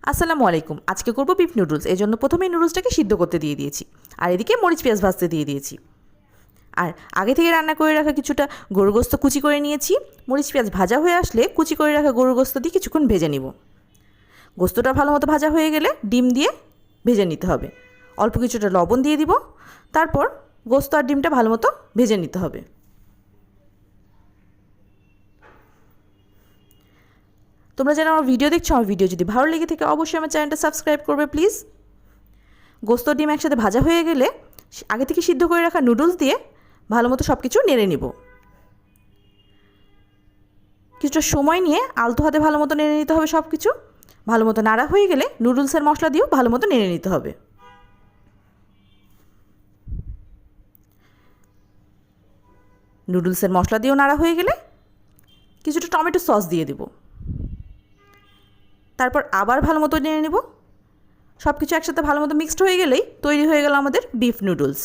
আসসালামু আলাইকুম। আজকে করব বিফ নুডলস। এই জন্য প্রথমেই নুডলসটাকে সিদ্ধ করতে দিয়ে দিয়েছি, আর এদিকে মরিচ পেঁয়াজ ভাজতে দিয়ে দিয়েছি। আর আগে থেকে রান্না করে রাখা কিছুটা গরুর গোস্ত কুচি করে নিয়েছি। মরিচ পেঁয়াজ ভাজা হয়ে আসলে কুচি করে রাখা গরুর গোস্ত দিয়ে কিছুক্ষণ ভেজে নিব। গোস্তটা ভালো মতো ভাজা হয়ে গেলে ডিম দিয়ে ভেজে নিতে হবে। অল্প কিছুটা লবণ দিয়ে দিব, তারপর গোস্ত আর ডিমটা ভালো মতো ভেজে নিতে হবে। তোমরা যারা আমার ভিডিও দেখছো, আমার ভিডিও যদি ভালো লেগে থাকে অবশ্যই আমার চ্যানেলটা সাবস্ক্রাইব করবে প্লিজ। গোস্ত ডিম একসাথে ভাজা হয়ে গেলে আগে থেকে সিদ্ধ করে রাখা নুডলস দিয়ে ভালো মতো সব কিছু নেড়ে নিব। কিছুটা সময় নিয়ে আলতো হাতে ভালো মতো নেড়ে নিতে হবে সব কিছু। ভালো মতো নাড়া হয়ে গেলে নুডলসের মশলা দিয়েও ভালো মতো নেড়ে নিতে হবে। নুডলসের মশলা দিয়েও নাড়া হয়ে গেলে কিছুটা টমেটো সস দিয়ে দেব। তারপর আবার ভালো মতো নেড়ে নেব। সব কিছু একসাথে ভালো মতো মিক্সড হয়ে গেলেই তৈরি হয়ে গেল আমাদের বিফ নুডলস।